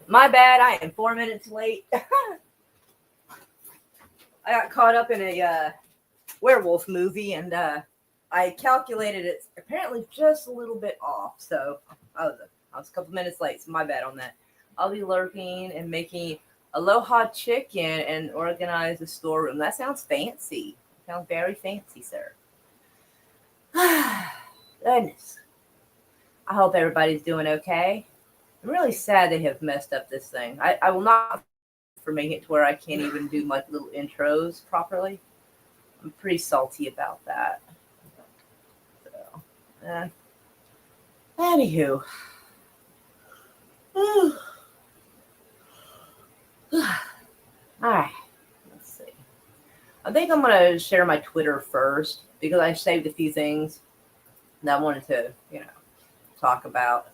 My bad, I am 4 minutes late. I got caught up in a werewolf movie, and I calculated it apparently just a little bit off. So I was a couple minutes late, so my bad on that. I'll be lurking and making aloha chicken and organize the storeroom. That sounds fancy. Sounds very fancy, sir. Goodness. I hope everybody's doing okay. I'm really sad they have messed up this thing. I will not for making it to where I can't even do my little intros properly. I'm pretty salty about that. So, anywho. All right. Let's see. I think I'm going to share my Twitter first because I saved a few things that I wanted to, talk about.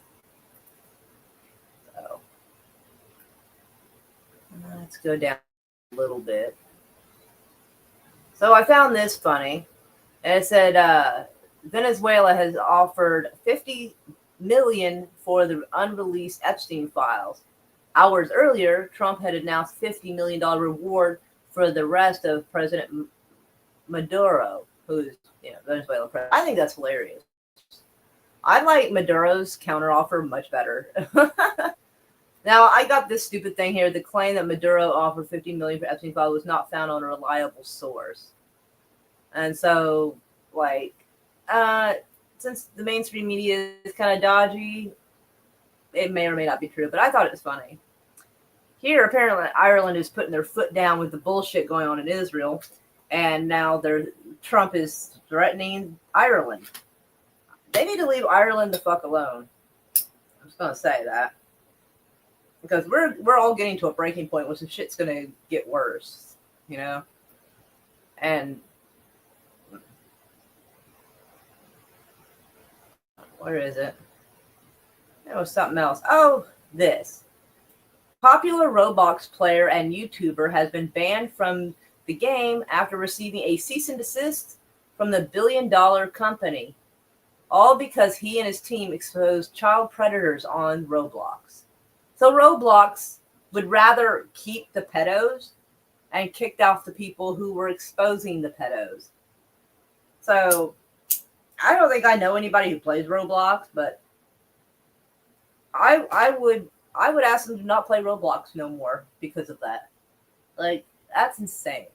So, let's go down a little bit. So I found this funny. And it said Venezuela has offered $50 million for the unreleased Epstein files. Hours earlier, Trump had announced $50 million reward for the rest of President Maduro, who's Venezuela president. I think that's hilarious. I like Maduro's counteroffer much better. Now, I got this stupid thing here. The claim that Maduro offered $50 million for Epstein file was not found on a reliable source. And so, since the mainstream media is kind of dodgy, it may or may not be true, but I thought it was funny. Here, apparently, Ireland is putting their foot down with the bullshit going on in Israel, and now Trump is threatening Ireland. They need to leave Ireland the fuck alone. I'm just gonna say that. Because we're all getting to a breaking point where some shit's gonna get worse, And where is it? There was something else. Oh, this. Popular Roblox player and YouTuber has been banned from the game after receiving a cease and desist from the billion-dollar company. All because he and his team exposed child predators on Roblox. So Roblox would rather keep the pedos and kicked off the people who were exposing the pedos. So I don't think I know anybody who plays Roblox, but I would ask them to not play Roblox no more because of that. That's insane.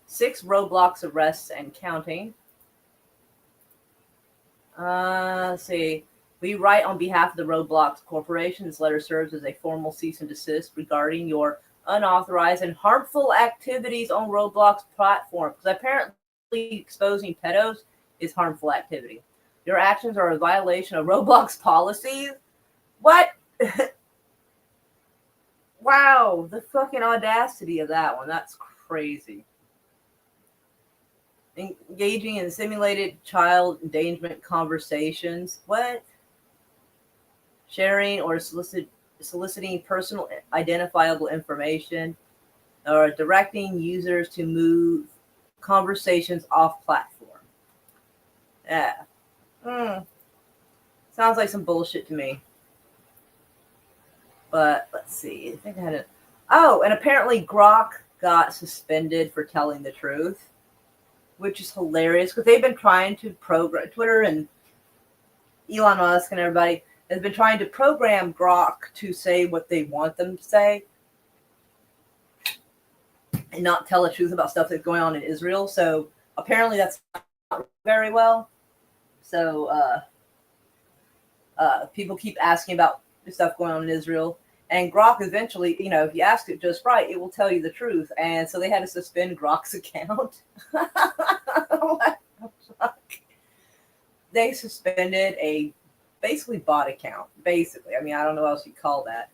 Six Roblox arrests and counting. Let's see. We write on behalf of the Roblox Corporation. This letter serves as a formal cease and desist regarding your unauthorized and harmful activities on Roblox platform. Because apparently exposing pedos is harmful activity. Your actions are a violation of Roblox policies. What? Wow, the fucking audacity of that one. That's crazy. Engaging in simulated child endangerment conversations. What? Sharing or soliciting personal identifiable information, or directing users to move conversations off platform. Yeah. Sounds like some bullshit to me. But let's see. I think I had it. Oh, and apparently Grok got suspended for telling the truth, which is hilarious because they've been trying to program Twitter and Elon Musk and everybody has been trying to program Grok to say what they want them to say and not tell the truth about stuff that's going on in Israel. So apparently that's not very well. So people keep asking about the stuff going on in Israel. And Grok eventually, if you ask it just right, it will tell you the truth. And so they had to suspend Grok's account. What the fuck? They suspended a basically bot account. Basically. I mean, I don't know what else you call that.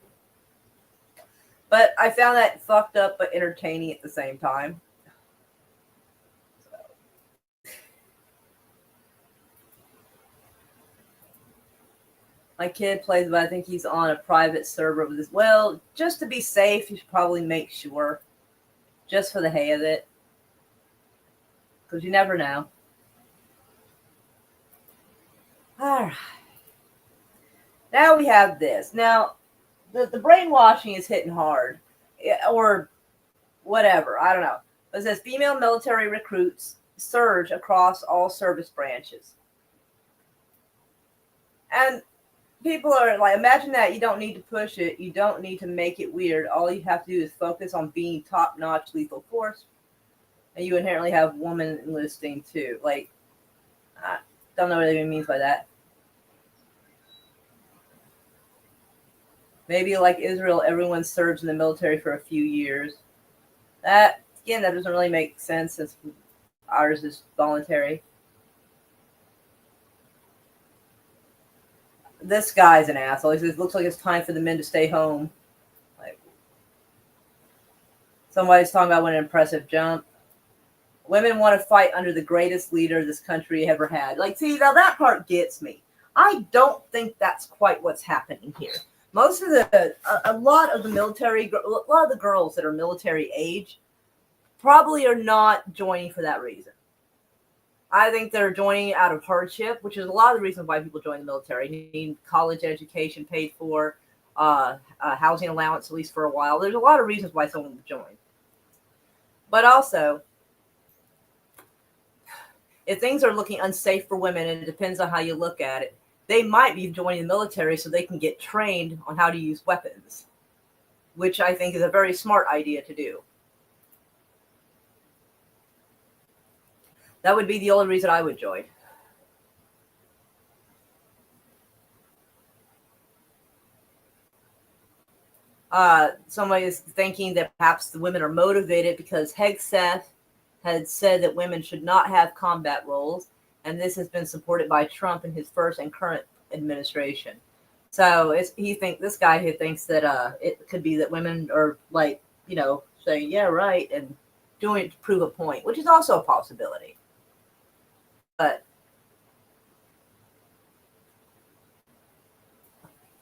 But I found that fucked up but entertaining at the same time. My kid plays, but I think he's on a private server with his. Well, just to be safe, you should probably make sure. Just for the hay of it. Because you never know. All right. Now we have this. Now, the brainwashing is hitting hard. Or whatever. I don't know. It says female military recruits surge across all service branches. And people are like, imagine that. You don't need to push it. You don't need to make it weird. All you have to do is focus on being top-notch lethal force. And you inherently have women enlisting too. Like, I don't know what it even means by that. Maybe like Israel, everyone serves in the military for a few years. That, again, that doesn't really make sense since ours is voluntary. This guy's an asshole. He says, it looks like it's time for the men to stay home. Like, somebody's talking about what an impressive jump. Women want to fight under the greatest leader this country ever had. Like, see, now that part gets me. I don't think that's quite what's happening here. Most of a lot of the military, a lot of the girls that are military age probably are not joining for that reason. I think they're joining out of hardship, which is a lot of the reasons why people join the military. You need college education paid for, housing allowance, at least for a while. There's a lot of reasons why someone would join. But also, if things are looking unsafe for women, and it depends on how you look at it, they might be joining the military so they can get trained on how to use weapons, which I think is a very smart idea to do. That would be the only reason I would join. Somebody is thinking that perhaps the women are motivated because Hegseth had said that women should not have combat roles, and this has been supported by Trump in his first and current administration. So this guy who thinks that it could be that women are like, saying, yeah, right, and doing it to prove a point, which is also a possibility. But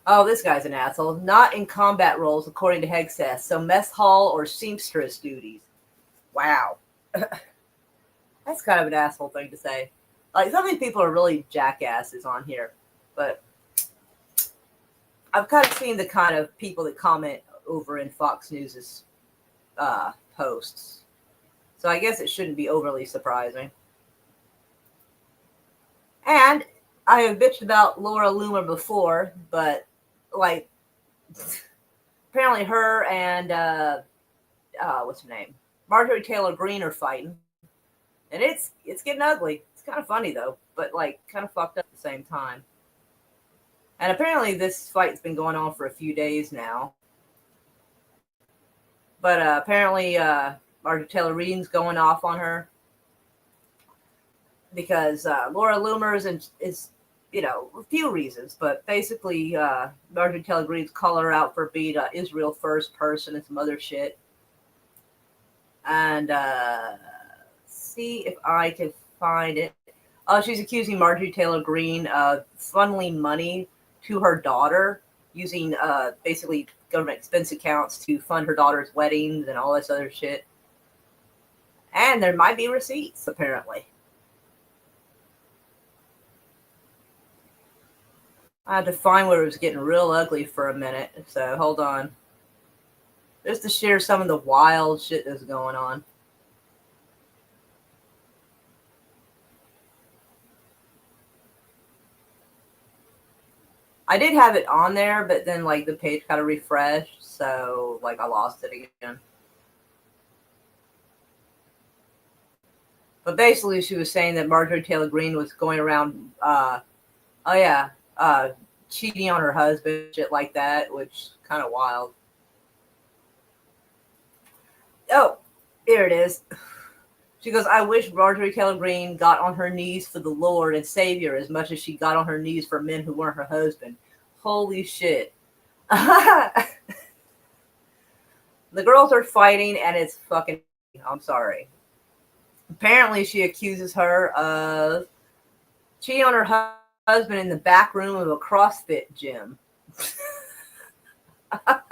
oh, this guy's an asshole. Not in combat roles, according to Hegseth. So mess hall or seamstress duties. Wow. That's kind of an asshole thing to say. Like, some of these people are really jackasses on here. But I've kind of seen the kind of people that comment over in Fox News's posts. So I guess it shouldn't be overly surprising. And I have bitched about Laura Loomer before, but like, apparently her and what's her name, Marjorie Taylor Greene are fighting, and it's getting ugly. It's kind of funny though, but like kind of fucked up at the same time. And apparently this fight's been going on for a few days now. But apparently Marjorie Taylor Greene's going off on her because Laura Loomer is a few reasons, but basically Marjorie Taylor Greene's call her out for being an Israel first person and some other shit. And see if I can find it. She's accusing Marjorie Taylor Greene of funneling money to her daughter using basically government expense accounts to fund her daughter's weddings and all this other shit. And there might be receipts, apparently. I had to find where it was getting real ugly for a minute, so hold on. Just to share some of the wild shit that's going on. I did have it on there, but then like the page got to refresh, so like I lost it again. But basically, she was saying that Marjorie Taylor Greene was going around, cheating on her husband, shit like that, which kind of wild. Oh, here it is. She goes, I wish Marjorie Taylor Greene got on her knees for the Lord and Savior as much as she got on her knees for men who weren't her husband. Holy shit. The girls are fighting, and it's fucking... I'm sorry. Apparently, she accuses her of cheating on her husband in the back room of a CrossFit gym. Fuck.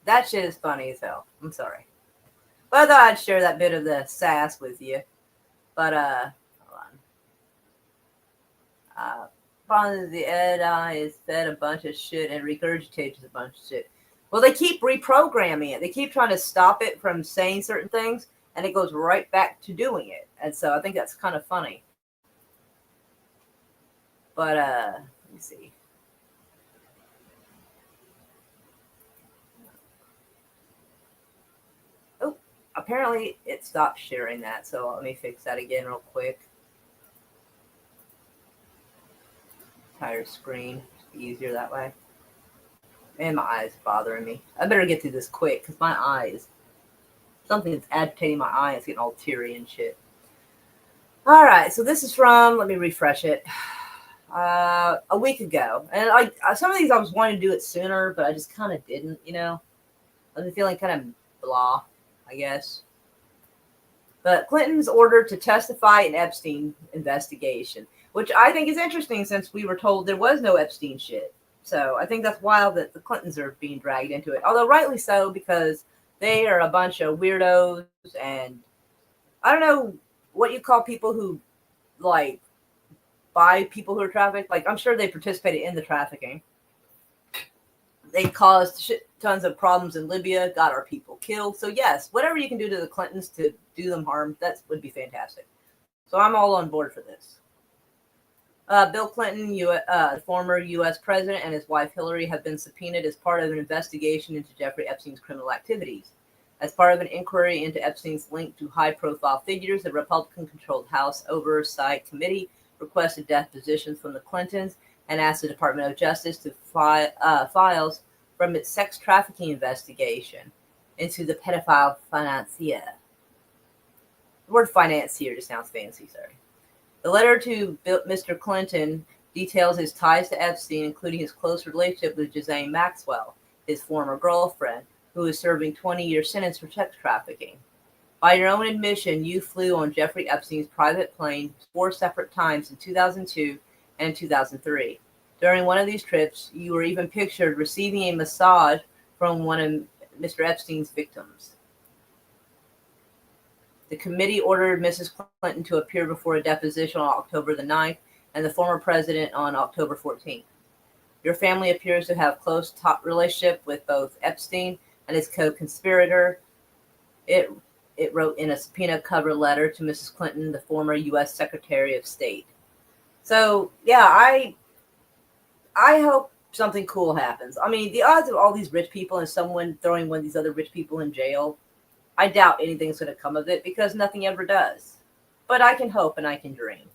That shit is funny as hell. I'm sorry. But I thought I'd share that bit of the sass with you. But, hold on. Uh, Finally, the AI is fed a bunch of shit and regurgitates a bunch of shit. Well, they keep reprogramming it. They keep trying to stop it from saying certain things, and it goes right back to doing it. And so I think that's kind of funny. But let me see. Oh, apparently it stopped sharing that. So let me fix that again real quick. Entire screen. Easier that way. And my eyes bothering me. I better get through this quick because my eyes, something that's agitating my eye. It's getting all teary and shit. All right, so this is from, let me refresh it, a week ago. And some of these I was wanting to do it sooner, but I just kind of didn't, you know. I've been feeling kind of blah, I guess. But Clinton's ordered to testify in Epstein investigation, which I think is interesting since we were told there was no Epstein shit. So I think that's wild that the Clintons are being dragged into it. Although rightly so, because they are a bunch of weirdos, and I don't know what you call people who like buy people who are trafficked. Like, I'm sure they participated in the trafficking. They caused shit tons of problems in Libya, got our people killed. So yes, whatever you can do to the Clintons to do them harm, that would be fantastic. So I'm all on board for this. Bill Clinton, former U.S. president, and his wife Hillary have been subpoenaed as part of an investigation into Jeffrey Epstein's criminal activities. As part of an inquiry into Epstein's link to high-profile figures, the Republican-controlled House Oversight Committee requested depositions from the Clintons and asked the Department of Justice to files from its sex trafficking investigation into the pedophile financier. The word financier just sounds fancy, sorry. The letter to Mr. Clinton details his ties to Epstein, including his close relationship with Ghislaine Maxwell, his former girlfriend, who is serving 20-year sentence for sex trafficking. By your own admission, you flew on Jeffrey Epstein's private plane 4 separate times in 2002 and 2003. During one of these trips, you were even pictured receiving a massage from one of Mr. Epstein's victims. The committee ordered Mrs. Clinton to appear before a deposition on October the 9th and the former president on October 14th. Your family appears to have close relationship with both Epstein and his co-conspirator. It wrote in a subpoena cover letter to Mrs. Clinton, the former U.S. Secretary of State. So, yeah, I hope something cool happens. I mean, the odds of all these rich people and someone throwing one of these other rich people in jail, I doubt anything's going to come of it because nothing ever does. But I can hope and I can dream.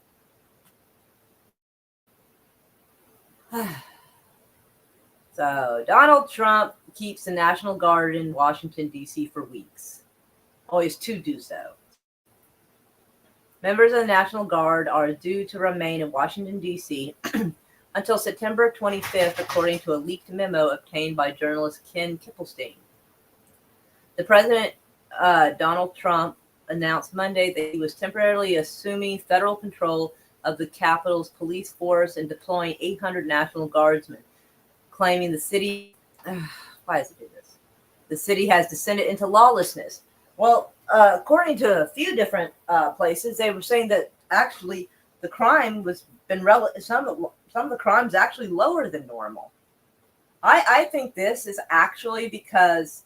So, Donald Trump keeps the National Guard in Washington, D.C. for weeks. Always to do so. Members of the National Guard are due to remain in Washington, D.C. until September 25th, according to a leaked memo obtained by journalist Ken Kippelstein. The president, Donald Trump, announced Monday that he was temporarily assuming federal control of the Capitol's police force and deploying 800 National Guardsmen, claiming the city, why does it do this? The city has descended into lawlessness. Well, according to a few different places, they were saying that actually the crime was some of the crimes actually lower than normal. I think this is actually because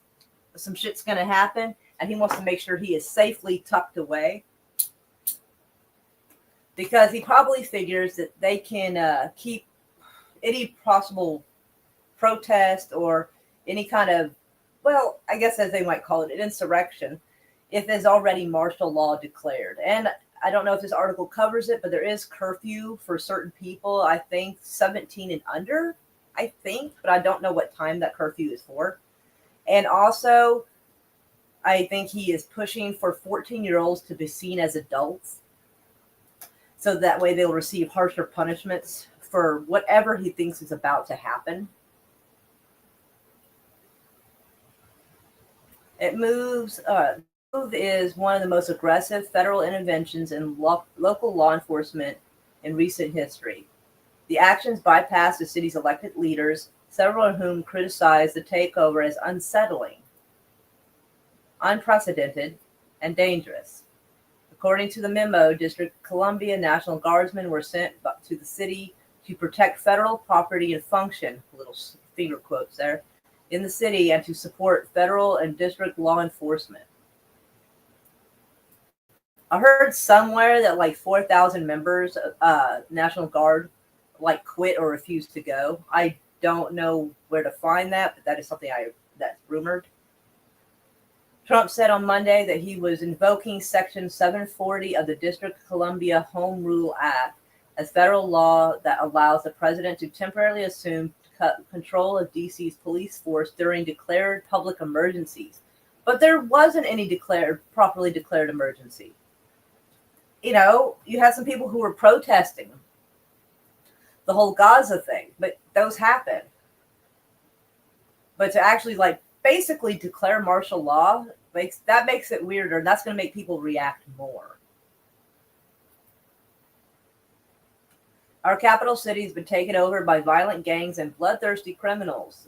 some shit's going to happen, and he wants to make sure he is safely tucked away. Because he probably figures that they can keep any possible protest or any kind of, well, I guess as they might call it, an insurrection, if there's already martial law declared. And I don't know if this article covers it, but there is curfew for certain people, I think 17 and under, I think, but I don't know what time that curfew is for. And also, I think he is pushing for 14-year-olds to be seen as adults, so that way they'll receive harsher punishments for whatever he thinks is about to happen. Move is one of the most aggressive federal interventions in local law enforcement in recent history. The actions bypass the city's elected leaders, several of whom criticize the takeover as unsettling, unprecedented, and dangerous. According to the memo, District of Columbia National Guardsmen were sent to the city to protect federal property and function, little finger quotes there, in the city, and to support federal and district law enforcement. I heard somewhere that like 4,000 members of National Guard like quit or refused to go. I don't know where to find that, but that is something that's rumored. Trump said on Monday that he was invoking Section 740 of the District of Columbia Home Rule Act, a federal law that allows the president to temporarily assume control of DC's police force during declared public emergencies. But there wasn't any properly declared emergency. You know, you had some people who were protesting the whole Gaza thing, but those happened. But to actually like basically declare martial law makes it weirder, and that's going to make people react more. Our capital city has been taken over by violent gangs and bloodthirsty criminals.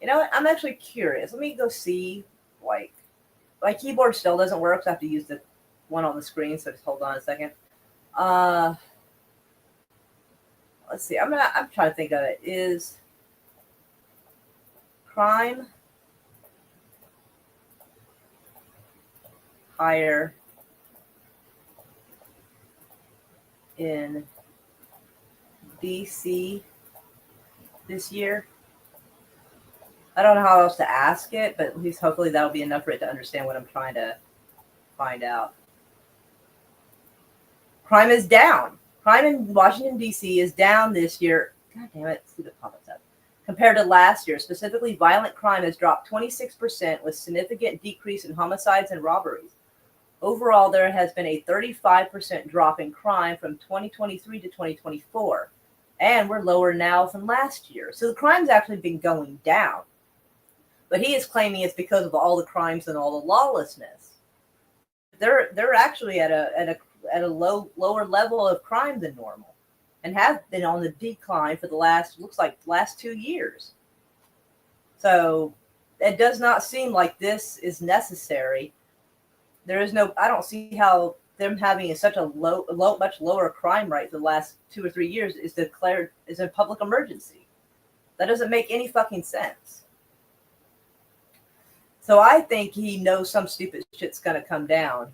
You know what? I'm actually curious. Let me go see. Like, my keyboard still doesn't work, so I have to use the one on the screen. So just hold on a second. Let's see. I'm trying to think of it. Is crime higher in DC this year? I don't know how else to ask it, but at least hopefully that'll be enough for it to understand what I'm trying to find out. Crime is down. Crime in Washington, D.C. is down this year. God damn it. Let's see the pop-ups up. Compared to last year, specifically, violent crime has dropped 26% with significant decrease in homicides and robberies. Overall, there has been a 35% drop in crime from 2023 to 2024, and we're lower now than last year. So the crime's actually been going down. But he is claiming it's because of all the crimes and all the lawlessness. They're actually at a lower level of crime than normal, and have been on the decline for the last 2 years. So it does not seem like this is necessary. I don't see how them having such a much lower crime rate for the last 2 or 3 years is a public emergency. That doesn't make any fucking sense. So I think he knows some stupid shit's gonna come down.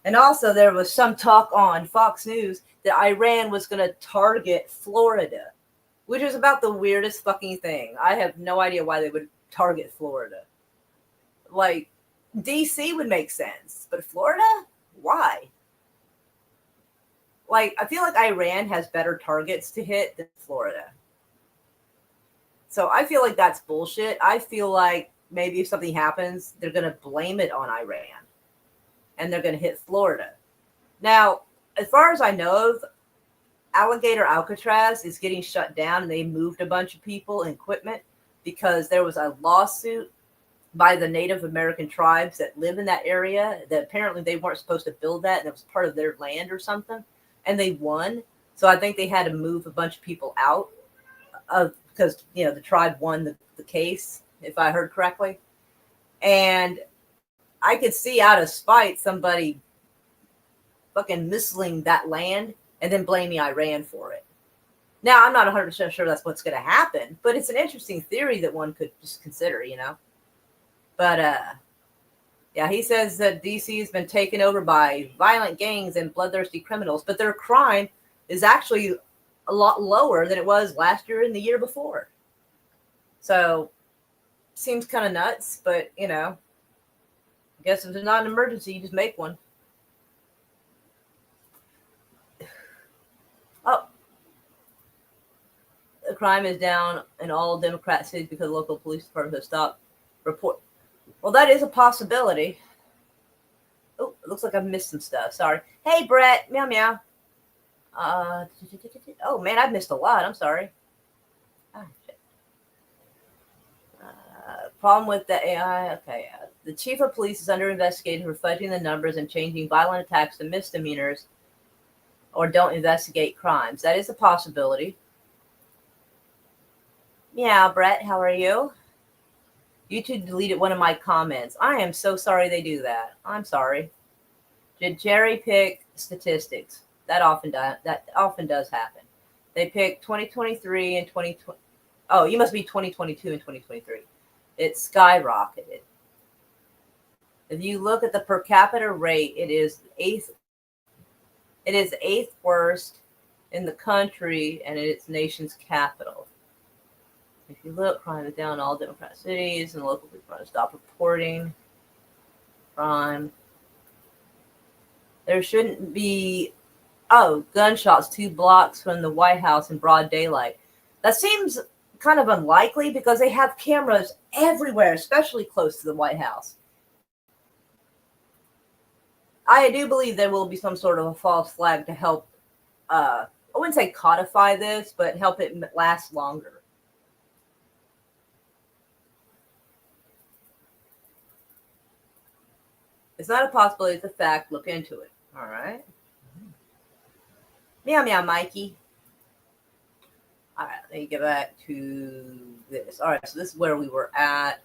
And also there was some talk on Fox News that Iran was gonna target Florida, which is about the weirdest fucking thing. I have no idea why they would target Florida. Like, DC would make sense, but Florida? Why? Like, I feel like Iran has better targets to hit than Florida. So I feel like that's bullshit. I feel like maybe if something happens, they're going to blame it on Iran, and they're going to hit Florida. Now, as far as I know, Alligator Alcatraz is getting shut down, and they moved a bunch of people and equipment because there was a lawsuit by the Native American tribes that live in that area that apparently they weren't supposed to build that, and it was part of their land or something, and they won. So I think they had to move a bunch of people out because the tribe won the case, if I heard correctly. And I could see out of spite somebody fucking missiling that land and then blaming Iran for it. Now, I'm not 100% sure that's what's going to happen, but it's an interesting theory that one could just consider, But, yeah, he says that DC has been taken over by violent gangs and bloodthirsty criminals, but their crime is actually a lot lower than it was last year and the year before. So, seems kind of nuts, but, I guess if there's not an emergency, you just make one. Oh. The crime is down in all Democrat cities because local police departments have stopped report. Well, that is a possibility. Oh, it looks like I've missed some stuff. Sorry. Hey, Brett. Meow, meow. Oh, man, I've missed a lot. I'm sorry. Shit. Problem with the AI. Okay. The chief of police is under investigation for fudging the numbers and changing violent attacks to misdemeanors or don't investigate crimes. That is a possibility. Meow, Brett. How are you? YouTube deleted one of my comments. I am so sorry they do that. I'm sorry. Did cherry pick statistics? That often does happen. They pick 2023 and 2020. Oh, you must be 2022 and 2023. It skyrocketed. If you look at the per capita rate, it is eighth. It is eighth worst in the country and in its nation's capital. If you look, crime is down in all Democrat cities, and local people are to stop reporting crime. There shouldn't be, gunshots 2 blocks from the White House in broad daylight. That seems kind of unlikely because they have cameras everywhere, especially close to the White House. I do believe there will be some sort of a false flag to help, I wouldn't say codify this, but help it last longer. It's not a possibility, it's a fact. Look into it. All right. Meow, meow, Mikey. All right, let me get back to this. All right, so this is where we were at.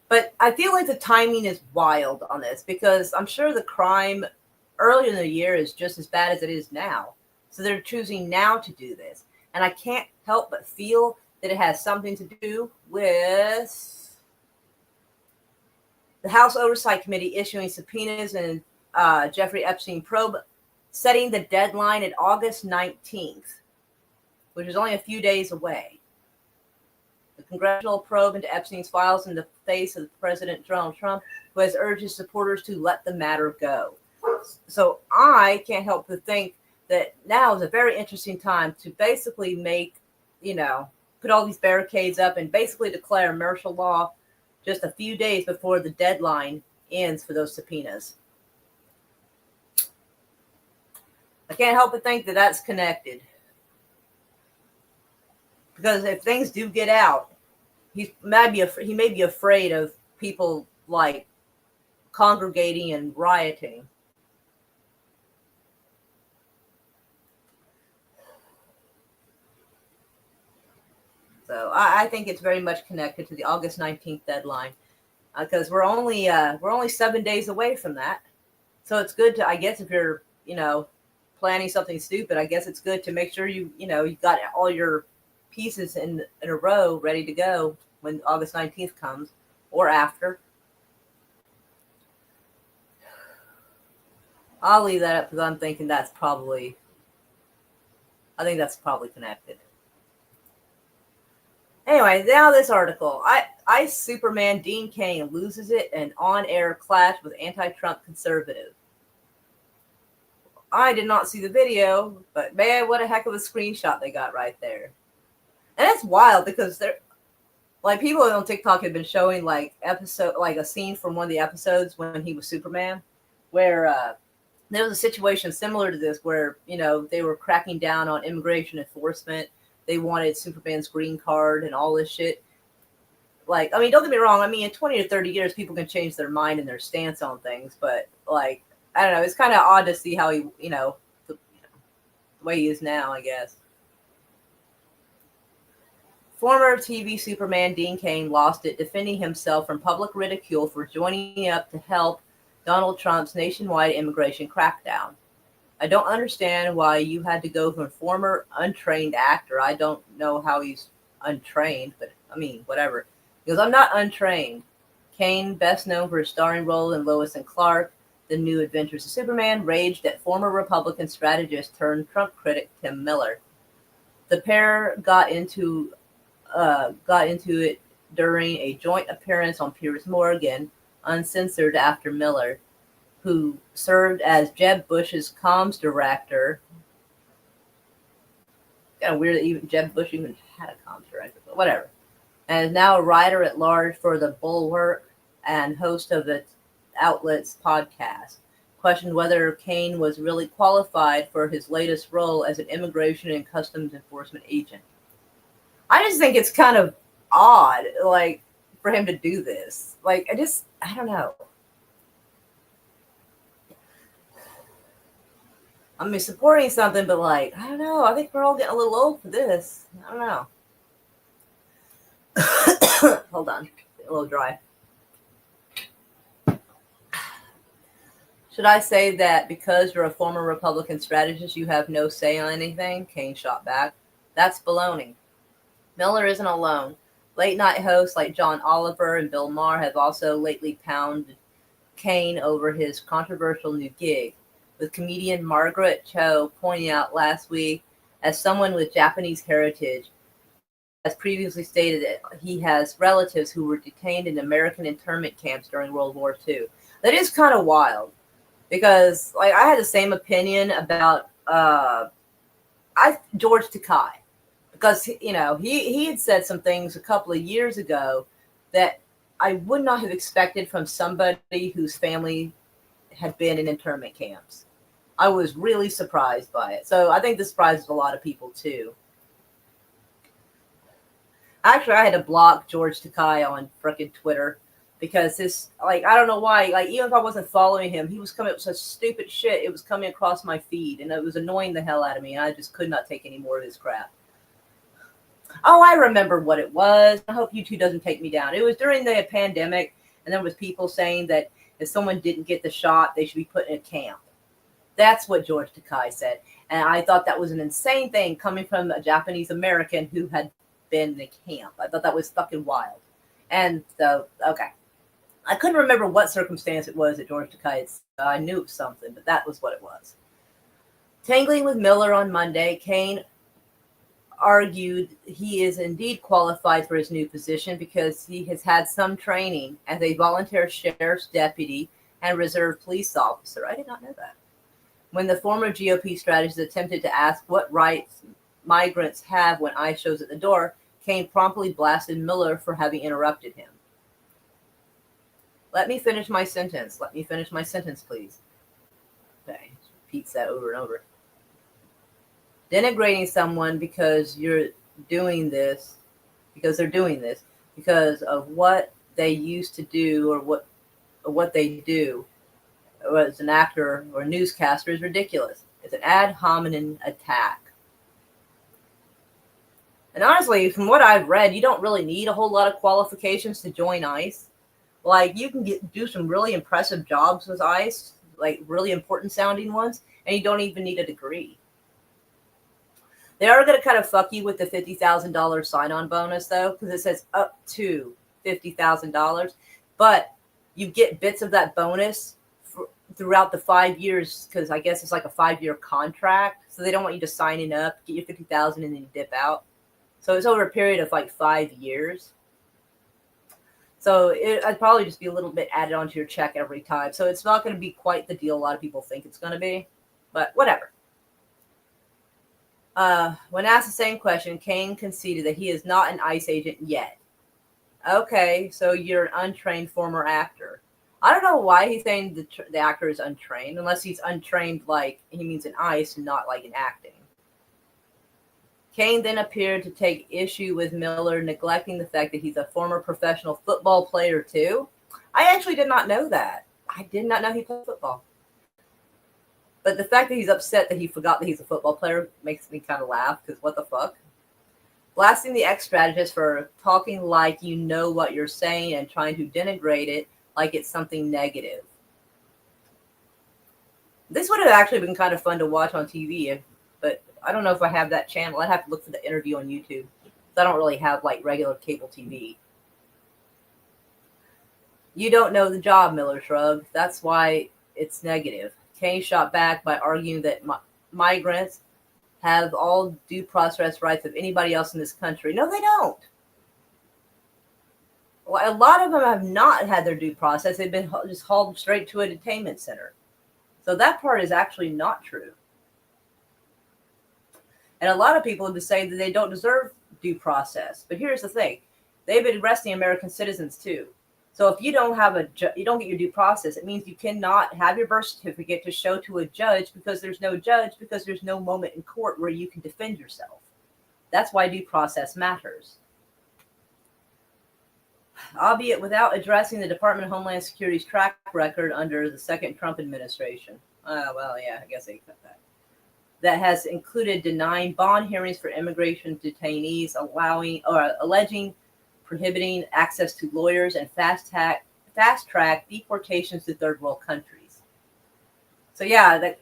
But I feel like the timing is wild on this because I'm sure the crime earlier in the year is just as bad as it is now. So they're choosing now to do this. And I can't help but feel that it has something to do with the House Oversight Committee issuing subpoenas and Jeffrey Epstein probe, setting the deadline at August 19th, which is only a few days away. The congressional probe into Epstein's files in the face of President Donald Trump, who has urged his supporters to let the matter go. So I can't help but think that now is a very interesting time to basically make, put all these barricades up and basically declare martial law just a few days before the deadline ends for those subpoenas. I can't help but think that that's connected. Because if things do get out, he may be afraid of people like congregating and rioting. So I think it's very much connected to the August 19th deadline, because we're only 7 days away from that. So it's good to, I guess, if you're planning something stupid, I guess it's good to make sure you got all your pieces in a row ready to go when August 19th comes or after. I'll leave that up because I'm thinking that's probably connected. Anyway, now this article. Ice Superman Dean Cain loses it in on-air clash with anti-Trump conservative. I did not see the video, but man, what a heck of a screenshot they got right there. And it's wild because they're like, people on TikTok had been showing like a scene from one of the episodes when he was Superman, where there was a situation similar to this where, they were cracking down on immigration enforcement. They wanted Superman's green card and all this shit. Like, don't get me wrong. In 20 to 30 years, people can change their mind and their stance on things. But like, I don't know. It's kind of odd to see how he, the way he is now, I guess. Former TV Superman Dean Cain lost it, defending himself from public ridicule for joining up to help Donald Trump's nationwide immigration crackdown. I don't understand why you had to go from former untrained actor. I don't know how he's untrained, but whatever. Because I'm not untrained. Cain, best known for his starring role in Lois and Clark, The New Adventures of Superman, raged at former Republican strategist turned Trump critic Tim Miller. The pair got into it during a joint appearance on Piers Morgan, uncensored, after Miller, who served as Jeb Bush's comms director. Kind of weird that even Jeb Bush even had a comms director, but whatever. And is now a writer at large for The Bulwark and host of the outlet's podcast. Questioned whether Cain was really qualified for his latest role as an immigration and customs enforcement agent. I just think it's kind of odd, like, for him to do this. Like, I don't know. Supporting something, but like, I don't know. I think we're all getting a little old for this. I don't know. Hold on. a little dry. Should I say that because you're a former Republican strategist, you have no say on anything? Kane shot back. That's baloney. Miller isn't alone. Late night hosts like John Oliver and Bill Maher have also lately pounded Kane over his controversial new gig, with comedian Margaret Cho pointing out last week, as someone with Japanese heritage has previously stated that he has relatives who were detained in American internment camps during World War II. That is kind of wild, because like I had the same opinion about George Takei, because he had said some things a couple of years ago that I would not have expected from somebody whose family had been in internment camps. I was really surprised by it. So I think this surprises a lot of people too. Actually, I had to block George Takei on frickin' Twitter because I don't know why, even if I wasn't following him, he was coming up with such stupid shit. It was coming across my feed and it was annoying the hell out of me. And I just could not take any more of his crap. Oh, I remember what it was. I hope YouTube doesn't take me down. It was during the pandemic, and there was people saying that if someone didn't get the shot, they should be put in a camp. That's what George Takei said. And I thought that was an insane thing coming from a Japanese American who had been in a camp. I thought that was fucking wild. And so, okay. I couldn't remember what circumstance it was that George Takei said. I knew it was something, but that was what it was. Tangling with Miller on Monday, Kane argued he is indeed qualified for his new position because he has had some training as a volunteer sheriff's deputy and reserve police officer. I did not know that. When the former GOP strategist attempted to ask what rights migrants have when ICE shows at the door, Kane promptly blasted Miller for having interrupted him. Let me finish my sentence. Let me finish my sentence, please. Okay, repeats that over and over. Denigrating someone because you're doing this, because they're doing this, because of what they used to do or what they do as an actor or newscaster is ridiculous. It's an ad hominem attack. And honestly, from what I've read, you don't really need a whole lot of qualifications to join ICE. Like, you can do some really impressive jobs with ICE, like really important sounding ones, and you don't even need a degree. They are going to kind of fuck you with the $50,000 sign-on bonus, though, because it says up to $50,000. But you get bits of that bonus throughout the 5 years, because I guess it's like a 5-year contract. So they don't want you to sign it up, get your $50,000, and then you dip out. So it's over a period of like 5 years. So I'd probably just be a little bit added onto your check every time. So it's not going to be quite the deal a lot of people think it's going to be. But whatever. When asked the same question, Kane conceded that he is not an ICE agent yet. Okay, so you're an untrained former actor. I don't know why he's saying the actor is untrained, unless he's untrained like he means in ICE and not like in acting. Kane then appeared to take issue with Miller neglecting the fact that he's a former professional football player too. I actually did not know that. I did not know he played football. But the fact that he's upset that he forgot that he's a football player makes me kind of laugh, because what the fuck? Blasting the ex-strategist for talking like you know what you're saying and trying to denigrate it like it's something negative. This would have actually been kind of fun to watch on TV, but I don't know if I have that channel. I'd have to look for the interview on YouTube. I don't really have like regular cable TV. You don't know the job, Miller shrugged. That's why it's negative. Kane shot back by arguing that migrants have all due process rights of anybody else in this country. No, they don't. Well, a lot of them have not had their due process. They've been just hauled straight to a detainment center. So that part is actually not true. And a lot of people would say that they don't deserve due process. But here's the thing. They've been arresting American citizens too. So if you don't you don't get your due process, it means you cannot have your birth certificate to show to a judge, because there's no judge, because there's no moment in court where you can defend yourself. That's why due process matters. Albeit without addressing the Department of Homeland Security's track record under the second Trump administration. Well, yeah, I guess they cut that. That has included denying bond hearings for immigration detainees, alleging prohibiting access to lawyers and fast-track deportations to third world countries. So yeah,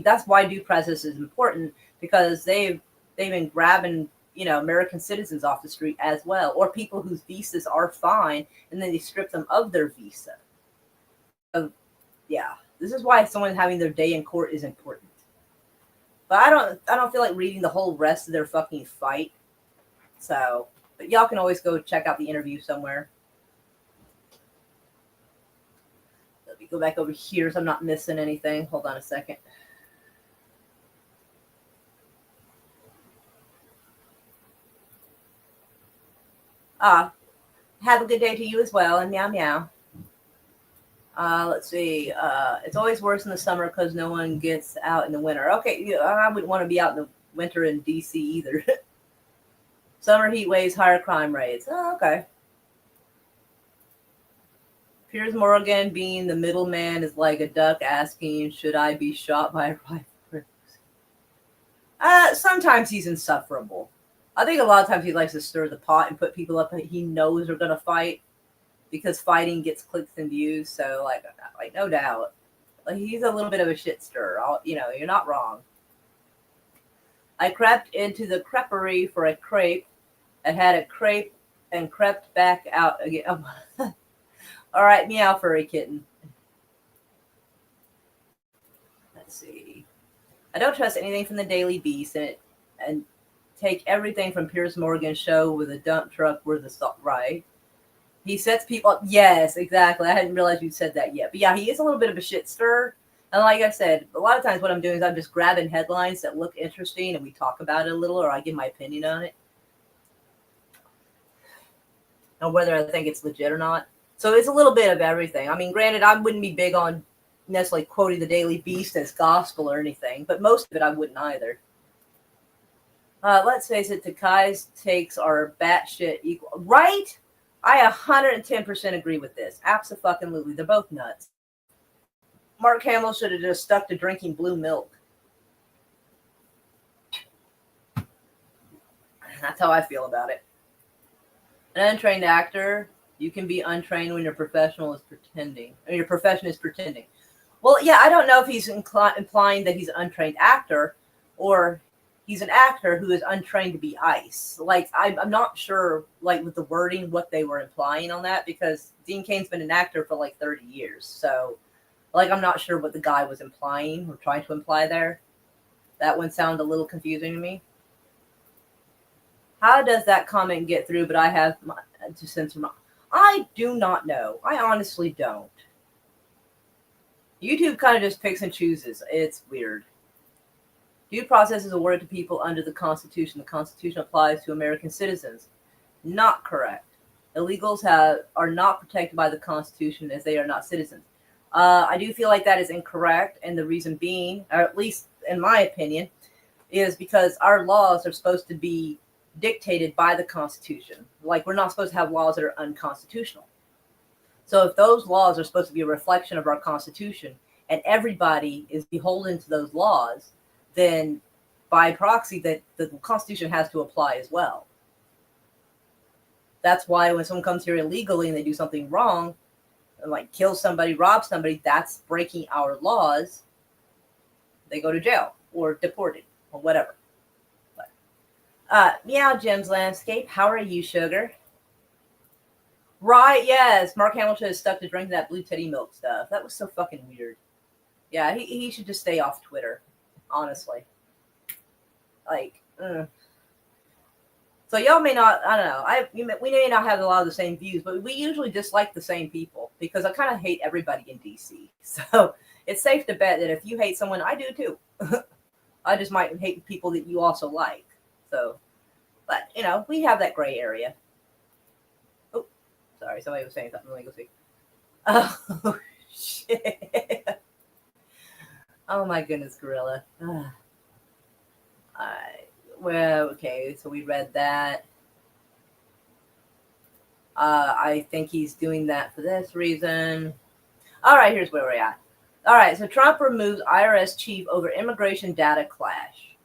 that's why due process is important, because they've been grabbing American citizens off the street as well, or people whose visas are fine, and then they strip them of their visa. So, yeah, this is why someone having their day in court is important. But I don't feel like reading the whole rest of their fucking fight. So, but y'all can always go check out the interview somewhere. Let me go back over here so I'm not missing anything. Hold on a second. Have a good day to you as well, and meow meow. Let's see. It's always worse in the summer because no one gets out in the winter. Okay, I wouldn't want to be out in the winter in DC either. Summer heat waves, higher crime rates. Oh, okay. Piers Morgan being the middleman is like a duck asking, should I be shot by a rifle? Sometimes he's insufferable. I think a lot of times he likes to stir the pot and put people up that he knows are going to fight, because fighting gets clicks and views. So, like no doubt. Like, he's a little bit of a shit stirrer. You're not wrong. I crept into the creperie for a crepe. I had a crepe and crept back out again. Oh. All right, meow, furry kitten. Let's see. I don't trust anything from the Daily Beast, and take everything from Piers Morgan's show with a dump truck worth of salt. Right? He sets people up. Yes, exactly. I hadn't realized you said that yet. But yeah, he is a little bit of a shit stirrer. And like I said, a lot of times what I'm doing is I'm just grabbing headlines that look interesting and we talk about it a little, or I give my opinion on it, and whether I think it's legit or not. So it's a little bit of everything. I mean, granted, I wouldn't be big on necessarily quoting the Daily Beast as gospel or anything, but most of it I wouldn't either. Let's face it, Takai's takes are batshit equal. Right? I 110% agree with this. Abso-fucking-lutely. They're both nuts. Mark Hamill should have just stuck to drinking blue milk. That's how I feel about it. An untrained actor, you can be untrained when your professional is pretending. Or your profession is pretending. Well, yeah, I don't know if he's implying that he's an untrained actor, or he's an actor who is untrained to be ice. Like, I'm not sure, like, with the wording, what they were implying on that, because Dean Cain's been an actor for like 30 years. So, like, I'm not sure what the guy was implying or trying to imply there. That one sounded a little confusing to me. How does that comment get through? But I have to censor my. I do not know. I honestly don't. YouTube kind of just picks and chooses. It's weird. Due process is awarded to people under the Constitution. The Constitution applies to American citizens. Not correct. Illegals are not protected by the Constitution as they are not citizens. I do feel like that is incorrect, and the reason being, or at least in my opinion, is because our laws are supposed to be dictated by the Constitution. Like, we're not supposed to have laws that are unconstitutional. So if those laws are supposed to be a reflection of our Constitution, and everybody is beholden to those laws, then by proxy that the Constitution has to apply as well. That's why when someone comes here illegally and they do something wrong, like kill somebody, rob somebody, that's breaking our laws. They go to jail or deported or whatever. But, meow, Jim's Landscape. How are you, sugar? Right, yes. Mark Hamill should have stuck to drinking that blue teddy milk stuff. That was so fucking weird. Yeah, he should just stay off Twitter, honestly. Like, So y'all may not, I don't know. We may not have a lot of the same views, but we usually dislike the same people, because I kind of hate everybody in DC. So it's safe to bet that if you hate someone, I do too. I just might hate people that you also like. So, but, we have that gray area. Oh, sorry. Somebody was saying something. Let me go see. Oh, shit. Oh, my goodness, Gorilla. Well, okay, so we read that. I think he's doing that for this reason. All right, here's where we're at. All right, so Trump removes IRS chief over immigration data clash.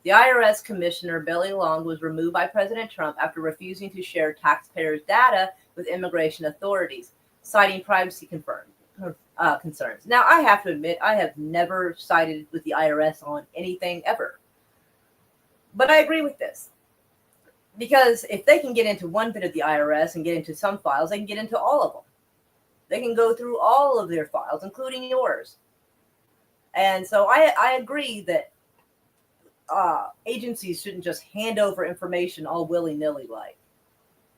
The IRS Commissioner Billy Long was removed by President Trump after refusing to share taxpayers' data with immigration authorities, citing privacy concerns. Now, I have to admit, I have never sided with the IRS on anything ever. But I agree with this. Because if they can get into one bit of the IRS and get into some files, they can get into all of them. They can go through all of their files, including yours. And so I agree that agencies shouldn't just hand over information all willy-nilly like.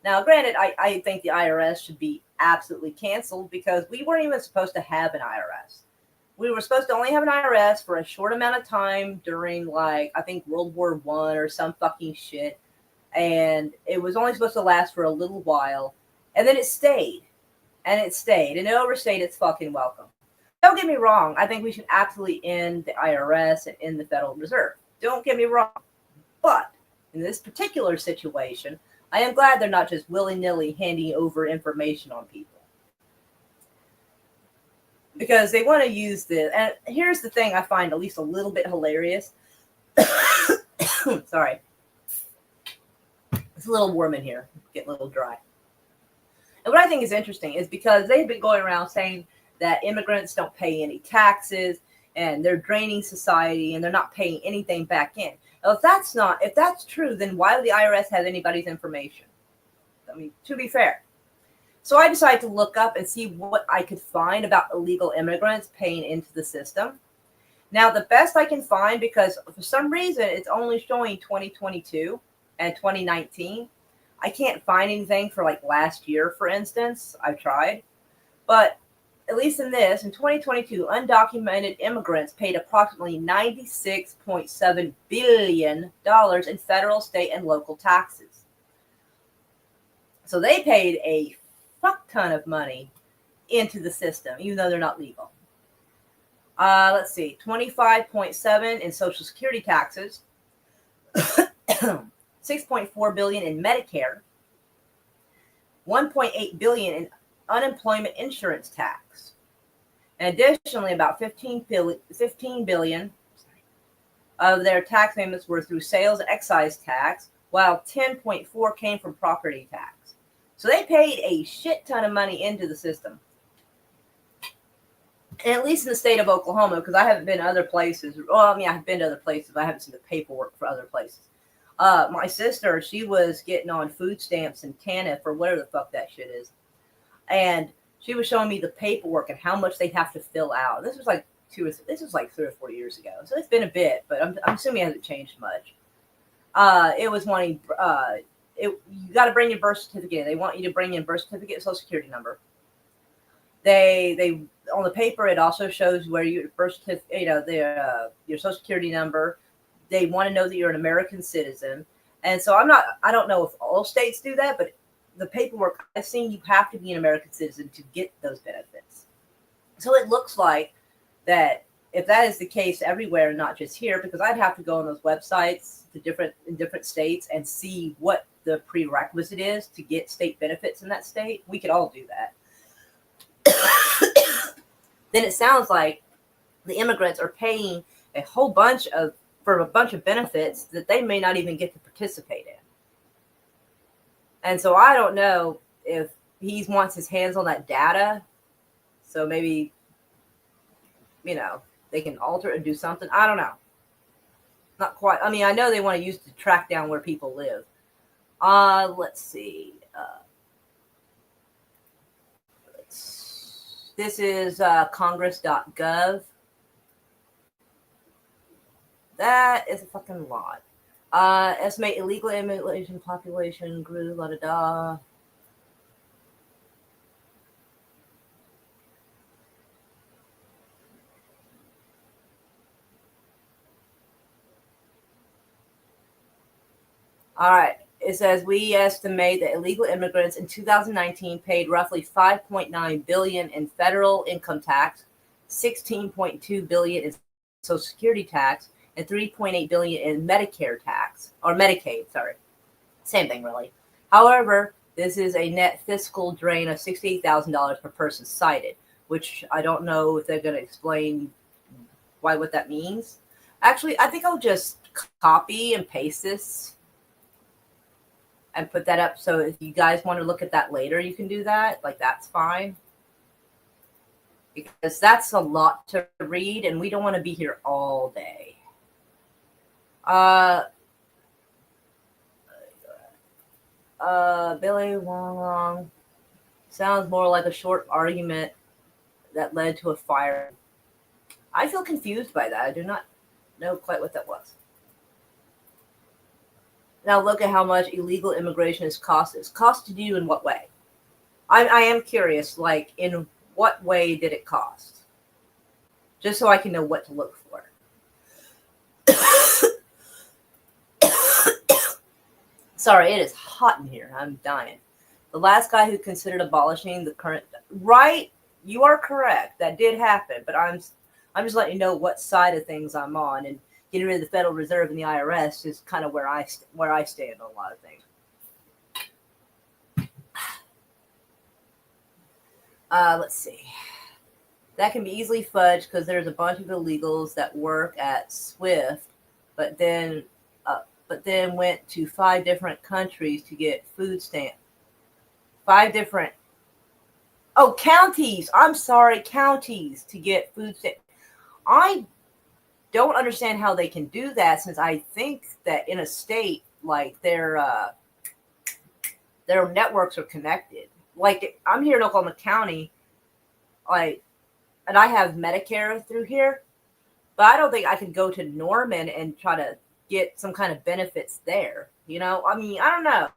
Now, granted, I think the IRS should be absolutely canceled because we weren't even supposed to have an IRS. We were supposed to only have an IRS for a short amount of time during, like, I think World War I or some fucking shit. And it was only supposed to last for a little while. And then it stayed. And it stayed. And it overstayed its fucking welcome. Don't get me wrong. I think we should absolutely end the IRS and end the Federal Reserve. Don't get me wrong. But in this particular situation, I am glad they're not just willy-nilly handing over information on people. Because they want to use this. And here's the thing I find at least a little bit hilarious. Sorry. It's a little warm in here. Getting a little dry. And what I think is interesting is because they've been going around saying that immigrants don't pay any taxes and they're draining society and they're not paying anything back in. Now, if that's true, then why would the IRS have anybody's information? I mean, to be fair. So I decided to look up and see what I could find about illegal immigrants paying into the system. Now, the best I can find, because for some reason it's only showing 2022 and 2019. I can't find anything for like last year, for instance. I've tried. But at least in 2022, undocumented immigrants paid approximately $96.7 billion in federal, state, and local taxes. So they paid a fuck ton of money into the system, even though they're not legal. Let's see, 25.7 in Social Security taxes, 6.4 billion in Medicare, 1.8 billion in unemployment insurance tax. And additionally, about 15 billion of their tax payments were through sales and excise tax, while 10.4 came from property tax. So they paid a shit ton of money into the system. And at least in the state of Oklahoma, because I haven't been to other places. Well, I mean, I've been to other places, but I haven't seen the paperwork for other places. My sister, she was getting on food stamps in TANF or whatever the fuck that shit is. And she was showing me the paperwork and how much they have to fill out. This was like 3 or 4 years ago. So it's been a bit, but I'm assuming it hasn't changed much. It was wanting, you got to bring your birth certificate. They want you to bring in birth certificate and social security number. They on the paper, it also shows where your birth certificate, your social security number. They want to know that you're an American citizen. And so I don't know if all states do that, but the paperwork I've seen, you have to be an American citizen to get those benefits. So it looks like that if that is the case everywhere, not just here, because I'd have to go on those websites in different states and see what the prerequisite is to get state benefits in that state. We could all do that. Then it sounds like the immigrants are paying for a bunch of benefits that they may not even get to participate in. And so I don't know if he wants his hands on that data. So maybe, they can alter it and do something. I don't know. Not quite. I mean, I know they want to use it to track down where people live. Let's see. This is congress.gov. That is a fucking lot. Estimate illegal immigration population grew, la da da. All right. It says we estimate that illegal immigrants in 2019 paid roughly $5.9 billion in federal income tax, $16.2 billion in Social Security tax, and $3.8 billion in Medicare tax, or Medicaid, sorry. Same thing, really. However, this is a net fiscal drain of $68,000 per person cited, which I don't know if they're going to explain what that means. Actually, I think I'll just copy and paste this and put that up. So if you guys want to look at that later, you can do that. Like, that's fine. Because that's a lot to read, and we don't want to be here all day. Billy Wong sounds more like a short argument that led to a fire. I feel confused by that. I do not know quite what that was. Now look at how much illegal immigration has costed. It's costed you in what way? I am curious, like, in what way did it cost? Just so I can know what to look for. Sorry, it is hot in here. I'm dying. The last guy who considered abolishing the current... Right? You are correct. That did happen. But I'm just letting you know what side of things I'm on. And getting rid of the Federal Reserve and the IRS is kind of where I stand on a lot of things. Let's see. That can be easily fudged because there's a bunch of illegals that work at Swift, but then went to 5 different countries to get food stamps. 5 different counties. I'm sorry, counties to get food stamps. I don't understand how they can do that, since I think that in a state, like, their networks are connected. Like, I'm here in Oklahoma County, like, and I have Medicare through here, but I don't think I could go to Norman and try to get some kind of benefits there. You know, I mean, I don't know.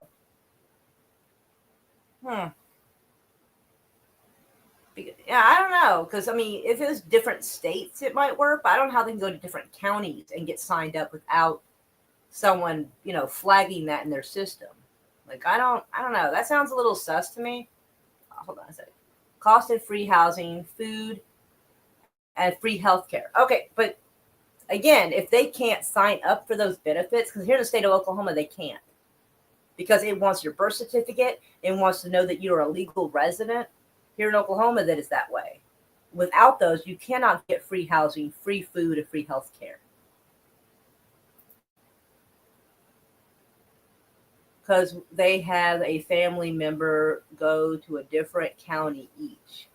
Yeah, I don't know. Because, I mean, if it was different states, it might work, but I don't know how they can go to different counties and get signed up without someone, you know, flagging that in their system. Like, I don't know. That sounds a little sus to me. Hold on a second. Cost of free housing, food, and free healthcare. Okay, but again, if they can't sign up for those benefits, because here in the state of Oklahoma, they can't. Because it wants your birth certificate. It wants to know that you're a legal resident. Here in Oklahoma, that is that way. Without those, you cannot get free housing, free food, and free healthcare. Because they have a family member go to a different county each.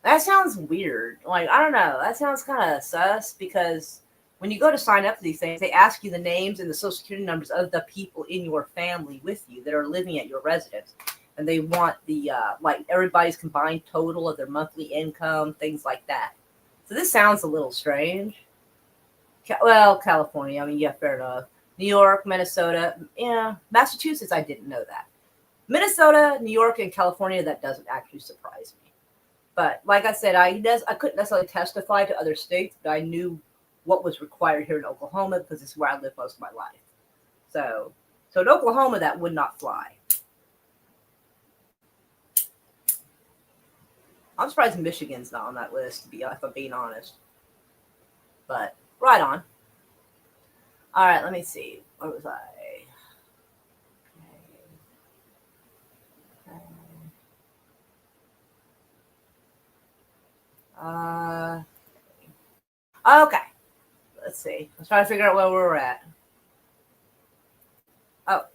That sounds weird. Like, I don't know. That sounds kind of sus, because when you go to sign up for these things, they ask you the names and the social security numbers of the people in your family with you that are living at your residence. And they want the, like, everybody's combined total of their monthly income, things like that. So this sounds a little strange. Well, California, I mean, yeah, fair enough. New York, Minnesota, yeah, Massachusetts, I didn't know that. Minnesota, New York, and California, that doesn't actually surprise me. But like I said, I couldn't necessarily testify to other states, but I knew what was required here in Oklahoma because this is where I lived most of my life. So in Oklahoma, that would not fly. I'm surprised Michigan's not on that list, if I'm being honest. But right on. All right, let me see. Where was I? Okay. Let's see. Let's try to figure out where we're at. Oh.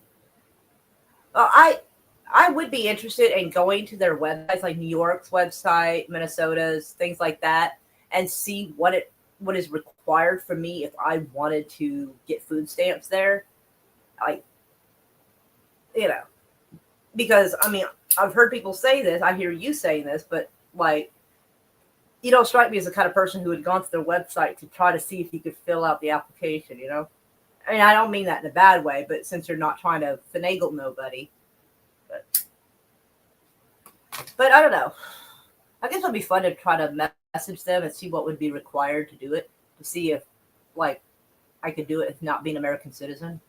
Well, I would be interested in going to their websites, like New York's website, Minnesota's, things like that, and see what is required for me if I wanted to get food stamps there. Like, you know, because, I mean, I've heard people say this. I hear you saying this, but, like, you don't strike me as the kind of person who had gone to their website to try to see if you could fill out the application, you know? I mean, I don't mean that in a bad way, but since you're not trying to finagle nobody. But I don't know. I guess it would be fun to try to message them and see what would be required to do it, to see if, like, I could do it if not being an American citizen.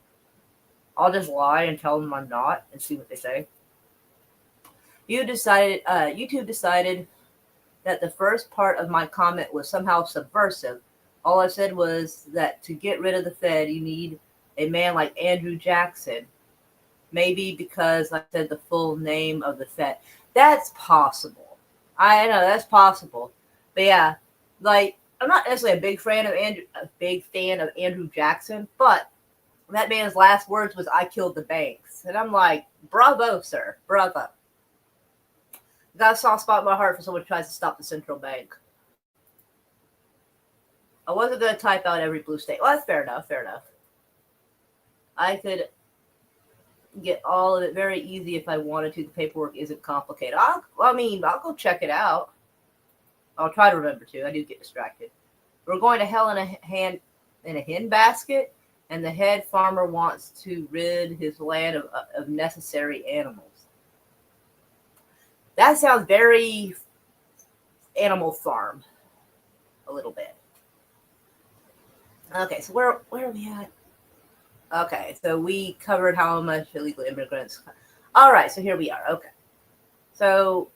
I'll just lie and tell them I'm not and see what they say. YouTube decided that the first part of my comment was somehow subversive. All I said was that to get rid of the Fed, you need a man like Andrew Jackson. Maybe because I said the full name of the Fed. That's possible. I know that's possible. But yeah, like, I'm not necessarily a big fan of Andrew Jackson, but that man's last words was "I killed the banks," and I'm like, bravo, sir, bravo. Got a soft spot in my heart for someone who tries to stop the central bank. I wasn't going to type out every blue state. Well, that's fair enough. Fair enough. I could get all of it very easy if I wanted to. The paperwork isn't complicated. I'll go check it out. I'll try to remember to. I do get distracted. We're going to hell in a hen basket, and the head farmer wants to rid his land of necessary animals. That sounds very Animal Farm, a little bit. Okay, so where are we at? Okay, so we covered how much illegal immigrants. All right, so here we are. Okay, so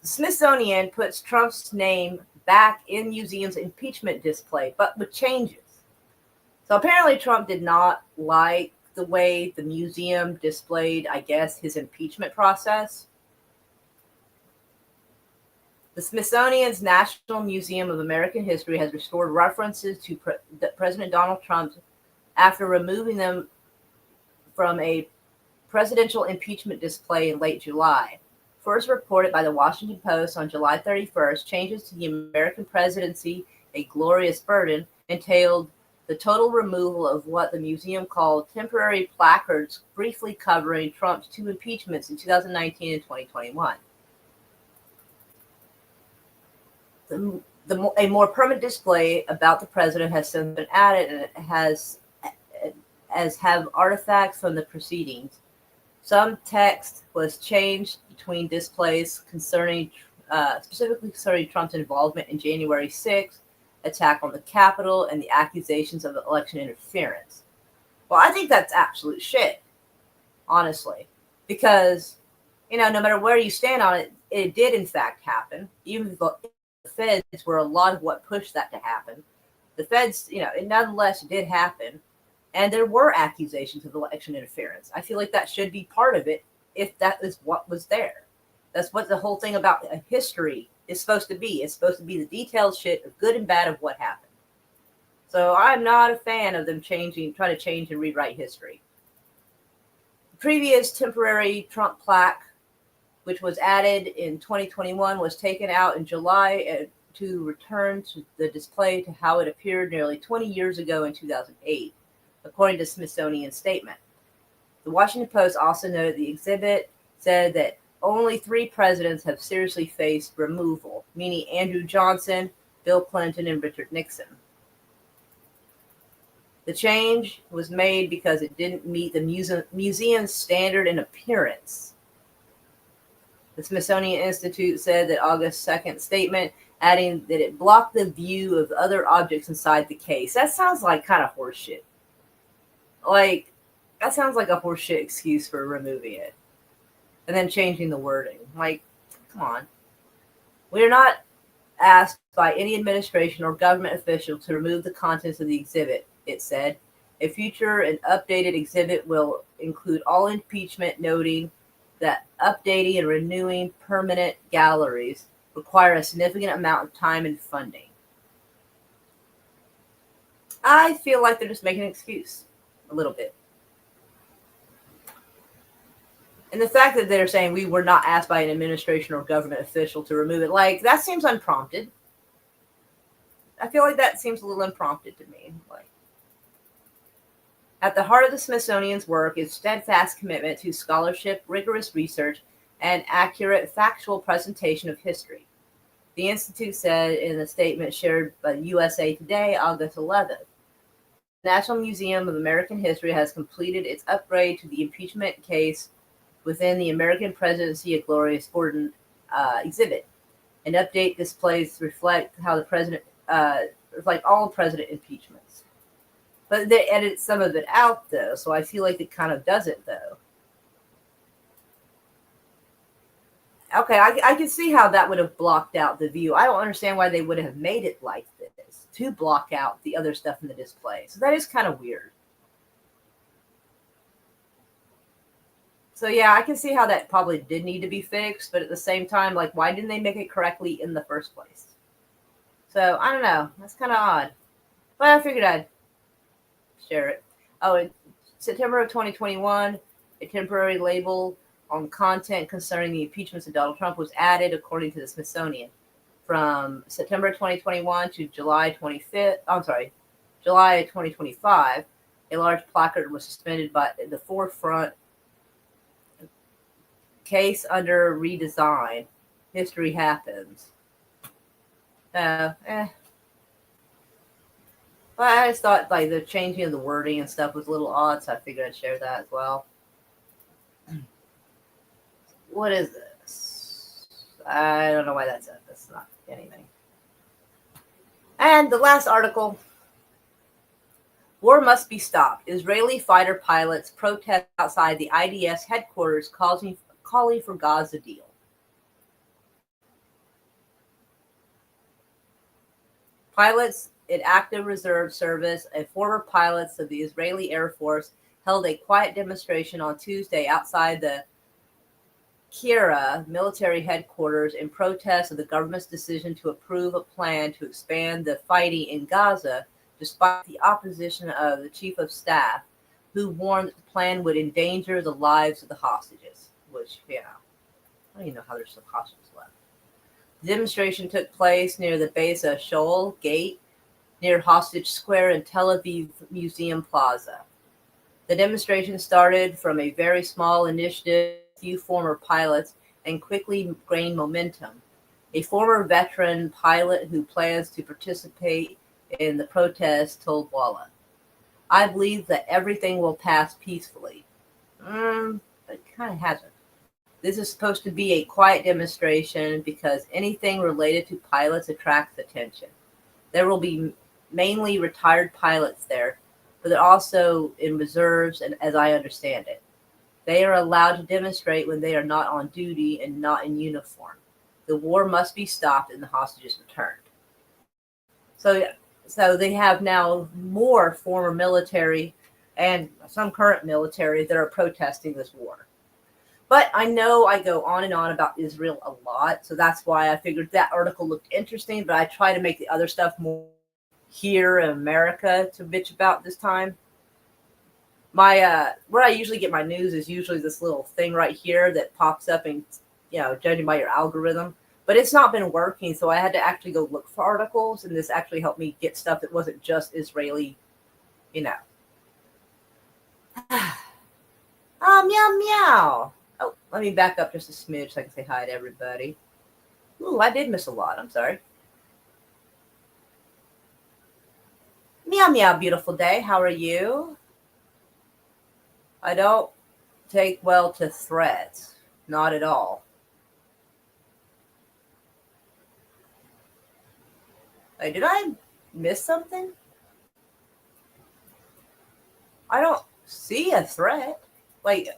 the Smithsonian puts Trump's name back in museum's impeachment display, but with changes. So apparently Trump did not like the way the museum displayed, I guess, his impeachment process. The Smithsonian's National Museum of American History has restored references to President Donald Trump after removing them from a presidential impeachment display in late July. First reported by the Washington Post on July 31st, changes to the American presidency, A Glorious Burden, entailed the total removal of what the museum called temporary placards briefly covering Trump's two impeachments in 2019 and 2021. A more permanent display about the president has since been added, and it has have artifacts from the proceedings. Some text was changed between displays concerning, specifically concerning Trump's involvement in January 6th attack on the Capitol and the accusations of election interference. Well, I think that's absolute shit, honestly, because no matter where you stand on it, it did in fact happen. Even the feds were a lot of what pushed that to happen. The feds, it nonetheless did happen. And there were accusations of election interference. I feel like that should be part of it if that is what was there. That's what the whole thing about history is supposed to be. It's supposed to be the detailed shit of good and bad of what happened. So I'm not a fan of them trying to change and rewrite history. The previous temporary Trump plaque, which was added in 2021, was taken out in July to return to the display to how it appeared nearly 20 years ago in 2008, according to Smithsonian's statement. The Washington Post also noted the exhibit said that only 3 presidents have seriously faced removal, meaning Andrew Johnson, Bill Clinton, and Richard Nixon. The change was made because it didn't meet the museum's standard in appearance. The Smithsonian Institute said that August 2nd statement, adding that it blocked the view of other objects inside the case. That sounds like kind of horseshit. That sounds like a horseshit excuse for removing it. And then changing the wording. Come on. We are not asked by any administration or government official to remove the contents of the exhibit, it said. A future and updated exhibit will include all impeachment, noting that updating and renewing permanent galleries require a significant amount of time and funding. I feel like they're just making an excuse. A little bit. And the fact that they're saying we were not asked by an administration or government official to remove it, that seems unprompted. I feel like that seems a little unprompted to me. At the heart of the Smithsonian's work is steadfast commitment to scholarship, rigorous research, and accurate factual presentation of history. The Institute said in a statement shared by USA Today, August 11th. The National Museum of American History has completed its upgrade to the impeachment case within the American Presidency, A Glorious Burden exhibit. An update displays reflect how the president, reflect all president impeachments. But they edit some of it out, though, so I feel like it kind of doesn't, though. Okay, I can see how that would have blocked out the view. I don't understand why they would have made it like this, to block out the other stuff in the display. So that is kind of weird. So yeah, I can see how that probably did need to be fixed, but at the same time, why didn't they make it correctly in the first place? So I don't know. That's kind of odd. But I figured I'd share it. Oh, in September of 2021, a temporary label on content concerning the impeachments of Donald Trump was added, according to the Smithsonian. From September 2021 to July 25th, I'm sorry, July 2025, a large placard was suspended by the forefront case under redesign. History happens. So, But I just thought like the changing of the wording and stuff was a little odd, so I figured I'd share that as well. What is this? I don't know why that's it. That's not anything. And the last article. War must be stopped. Israeli fighter pilots protest outside the IDF headquarters calling for Gaza deal. Pilots in active reserve service and former pilots of the Israeli Air Force held a quiet demonstration on Tuesday outside the Kira military headquarters in protest of the government's decision to approve a plan to expand the fighting in Gaza, despite the opposition of the chief of staff, who warned that the plan would endanger the lives of the hostages. Which, I don't even know how there's still hostages left. The demonstration took place near the base of Shoal Gate, near Hostage Square in Tel Aviv Museum Plaza. The demonstration started from a very small initiative, few former pilots, and quickly gained momentum. A former veteran pilot who plans to participate in the protest told Walla, "I believe that everything will pass peacefully." But it kind of hasn't. This is supposed to be a quiet demonstration because anything related to pilots attracts attention. There will be mainly retired pilots there, but they're also in reserves, and as I understand it, they are allowed to demonstrate when they are not on duty and not in uniform. The war must be stopped and the hostages returned. So they have now more former military and some current military that are protesting this war. But I know I go on and on about Israel a lot, so that's why I figured that article looked interesting, but I try to make the other stuff more here in America to bitch about this time. My where I usually get my news is usually this little thing right here that pops up and, judging by your algorithm. But it's not been working, so I had to actually go look for articles, and this actually helped me get stuff that wasn't just Israeli, Meow meow. Oh, let me back up just a smidge so I can say hi to everybody. Ooh, I did miss a lot. I'm sorry. Meow meow, beautiful day. How are you? I don't take well to threats. Not at all. Hey, did I miss something? I don't see a threat. Wait,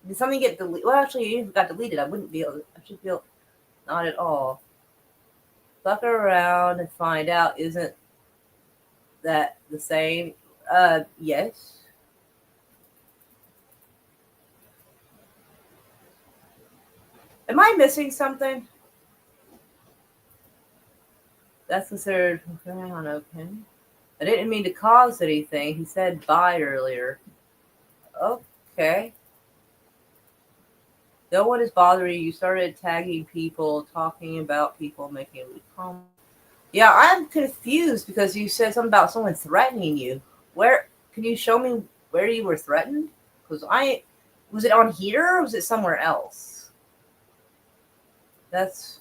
did something get deleted? Well, actually, it got deleted. I wouldn't be able to. I should be able. Not at all. Fuck around and find out. Isn't that the same? Yes. Am I missing something? That's considered okay. I didn't mean to cause anything. He said bye earlier. Okay. No one is bothering you. You started tagging people, talking about people, making a weak comment. Yeah, I'm confused because you said something about someone threatening you. Where can you show me where you were threatened? Because was it on here or was it somewhere else? That's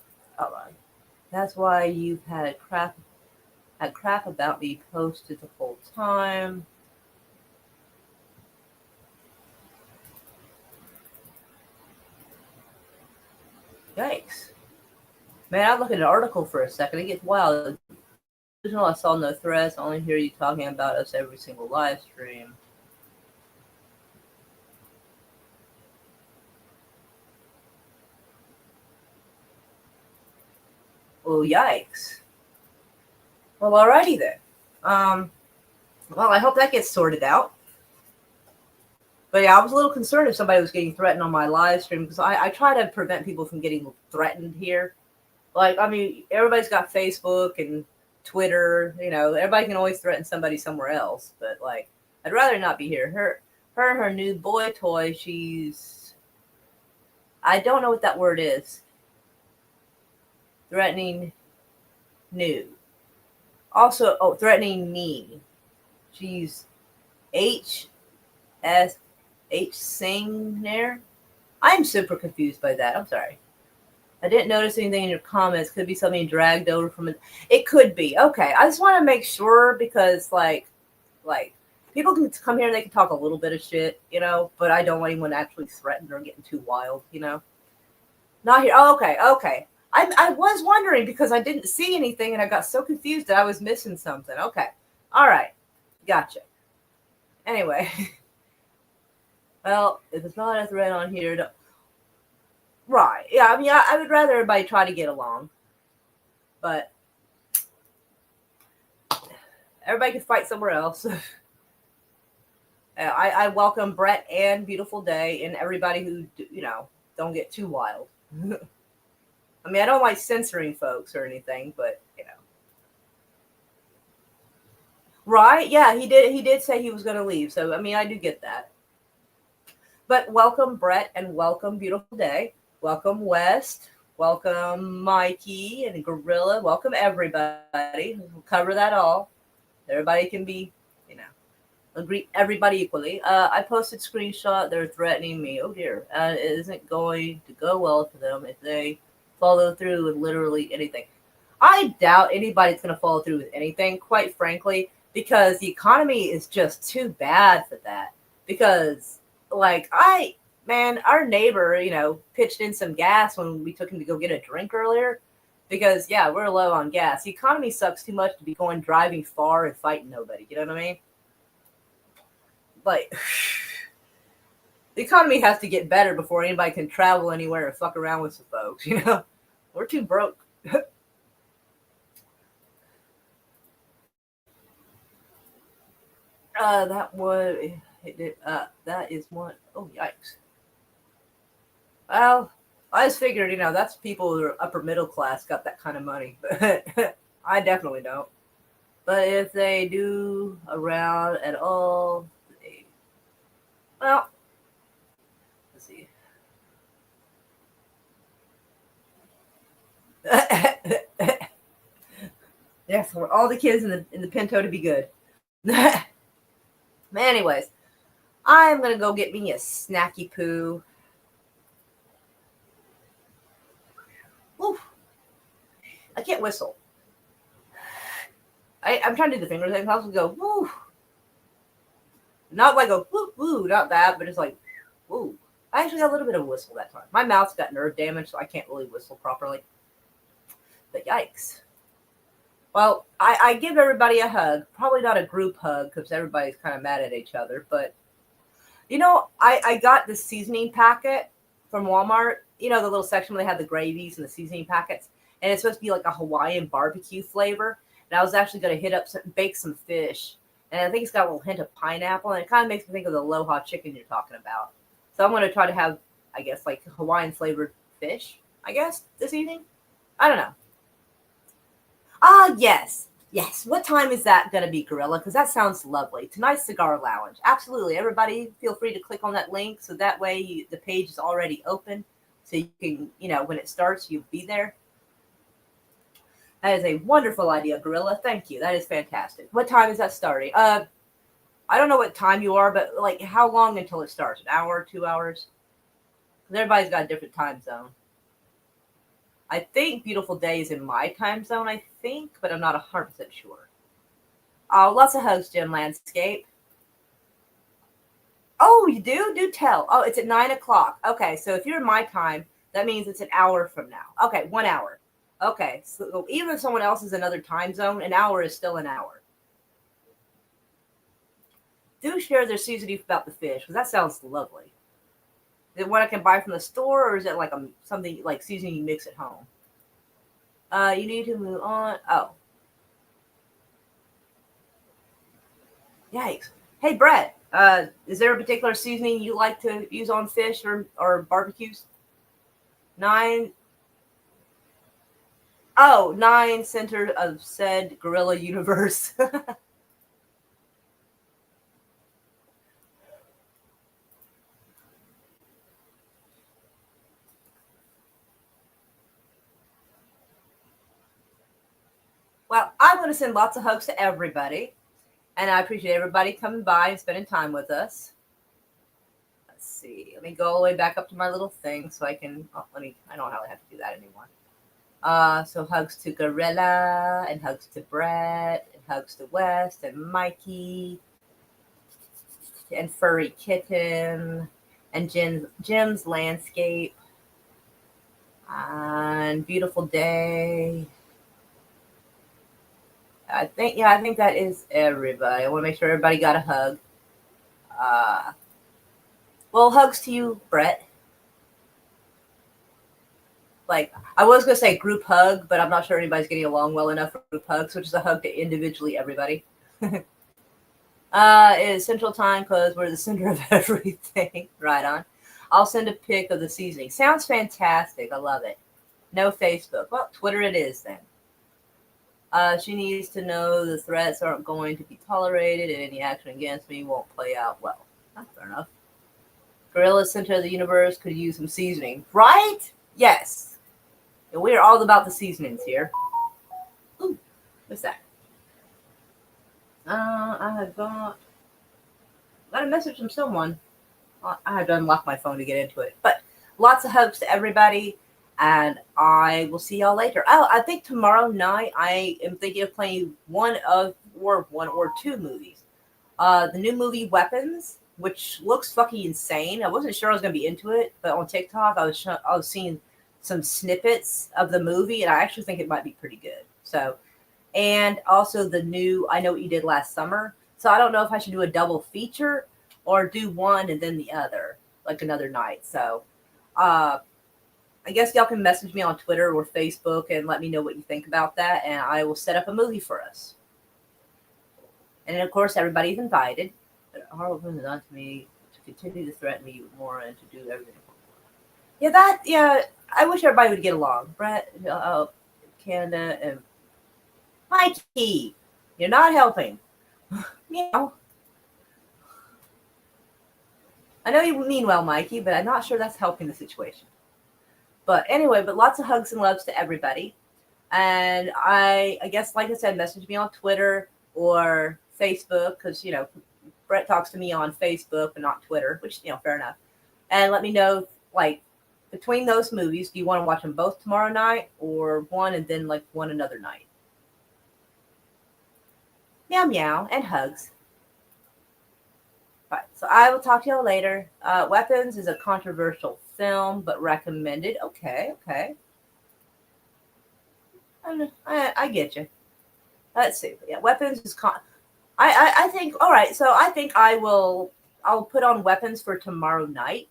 that's why you've had crap about me posted the whole time. Yikes. Man, I look at an article for a second. It gets wild. I saw no threats. I only hear you talking about us every single live stream. Oh, yikes. Well, alrighty then. Well, I hope that gets sorted out. But yeah, I was a little concerned if somebody was getting threatened on my live stream because I try to prevent people from getting threatened here. Like, I mean, everybody's got Facebook and Twitter. Everybody can always threaten somebody somewhere else, but like, I'd rather not be here. Her new boy toy. I don't know what that word is. Threatening new. Also, threatening me. She's H S H Sing there. I'm super confused by that. I'm sorry. I didn't notice anything in your comments. Could be something dragged over from it. It could be. Okay. I just want to make sure because like people can come here and they can talk a little bit of shit, but I don't want anyone actually threatened or getting too wild, Not here. Oh, okay. Okay. I was wondering because I didn't see anything and I got so confused that I was missing something. Okay. All right. Gotcha. Anyway. Well, if it's not a threat on here, right. Yeah, I mean, I would rather everybody try to get along. But everybody can fight somewhere else. I welcome Brett and Beautiful Day and everybody who, don't get too wild. I mean, I don't like censoring folks or anything, but, Right? Yeah, he did say he was going to leave. So, I mean, I do get that. But welcome, Brett, and welcome, Beautiful Day. Welcome, West. Welcome, Mikey and Gorilla. Welcome, everybody. We'll cover that all. Everybody can be, agree everybody equally. I posted screenshot. They're threatening me. Oh, dear. It isn't going to go well for them if they follow through with literally anything. I doubt anybody's going to follow through with anything, quite frankly, because the economy is just too bad for that. Because our neighbor, pitched in some gas when we took him to go get a drink earlier because, yeah, we're low on gas. The economy sucks too much to be driving far and fighting nobody. You know what I mean? Like, the economy has to get better before anybody can travel anywhere and fuck around with some folks, We're too broke. That is one. Oh, yikes. Well, I just figured, that's people who are upper middle class got that kind of money. But I definitely don't. But if they do around at all, well, let's see. Yeah, for all the kids in the Pinto to be good. But anyways, I'm gonna go get me a snacky poo. Oof. I can't whistle. I'm trying to do the finger thing. I'll go woo. Not like a woo woo, not that, but it's like woo. I actually got a little bit of a whistle that time. My mouth's got nerve damage, so I can't really whistle properly. But yikes. Well, I give everybody a hug. Probably not a group hug because everybody's kind of mad at each other. But, I got the seasoning packet from Walmart. The little section where they had the gravies and the seasoning packets. And it's supposed to be like a Hawaiian barbecue flavor. And I was actually going to bake some fish. And I think it's got a little hint of pineapple. And it kind of makes me think of the aloha chicken you're talking about. So I'm going to try to have, I guess, like Hawaiian flavored fish, I guess, this evening. I don't know. Yes. Yes. What time is that going to be, Gorilla? Because that sounds lovely. Tonight's Cigar Lounge. Absolutely. Everybody feel free to click on that link. So that way the page is already open. So you can, when it starts, you'll be there. That is a wonderful idea, Gorilla. Thank you. That is fantastic. What time is that starting? I don't know what time you are, but like how long until it starts? An hour, 2 hours? Because everybody's got a different time zone. I think Beautiful Day is in my time zone, but I'm not 100% sure. Oh, lots of hugs, Jim Landscape. Oh, you do? Do tell. Oh, it's at 9 o'clock. Okay, so if you're in my time, that means it's an hour from now. Okay, 1 hour. Okay, so even if someone else is another time zone, an hour is still an hour. Do share their seasoning about the fish, because that sounds lovely. Is it what I can buy from the store, or is it like something like seasoning you mix at home? You need to move on. Oh. Yikes. Hey, Brett, is there a particular seasoning you like to use on fish or barbecues? 9. Oh, 9 centers of said gorilla universe. Well, I want to send lots of hugs to everybody. And I appreciate everybody coming by and spending time with us. Let's see. Let me go all the way back up to my little thing so I can. Oh, I don't really have to do that anymore. So hugs to Gorilla, and hugs to Brett, and hugs to West, and Mikey, and Furry Kitten, and Jim's Landscape, and Beautiful Day. I think that is everybody. I want to make sure everybody got a hug. Well, hugs to you, Brett. Like, I was going to say group hug, but I'm not sure anybody's getting along well enough for group hugs, which is a hug to individually everybody. It is Central Time because we're the center of everything. Right on. I'll send a pic of the seasoning. Sounds fantastic. I love it. No Facebook. Well, Twitter it is then. She needs to know the threats aren't going to be tolerated and any action against me won't play out well. That's fair enough. Gorilla Center of the Universe could use some seasoning. Right? Yes. And we are all about the seasonings here. Ooh, what's that? I have got a message from someone. I had to unlock my phone to get into it. But lots of hugs to everybody. And I will see y'all later. Oh, I think tomorrow night I am thinking of playing one or two movies. The new movie Weapons, which looks fucking insane. I wasn't sure I was going to be into it, but on TikTok I was seeing some snippets of the movie, and I actually think it might be pretty good. So, and also the new I Know What You Did Last Summer. So I don't know if I should do a double feature or do one and then the other, like another night. So, I guess y'all can message me on Twitter or Facebook and let me know what you think about that, and I will set up a movie for us. And then, of course, everybody's invited. Harlequin is on to me to continue to threaten me more and to do everything. Yeah, I wish everybody would get along. Brett, Canada, and Mikey, you're not helping. Meow. I know you mean well, Mikey, but I'm not sure that's helping the situation. But anyway, lots of hugs and loves to everybody. And I guess, like I said, message me on Twitter or Facebook because, Brett talks to me on Facebook and not Twitter, which, fair enough. And let me know, like, between those movies, do you want to watch them both tomorrow night or one and then, like, one another night? Meow, meow, and hugs. Right, so I will talk to y'all later. Weapons is a controversial film, but recommended. Okay. I get you. Let's see. Yeah, Weapons is I think, all right, so I think I'll put on Weapons for tomorrow night,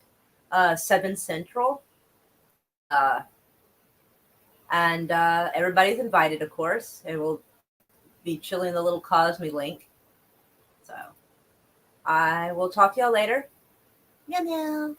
7 Central. And everybody's invited, of course, and we'll be chilling the little Cosme link. So I will talk to y'all later. Meow meow.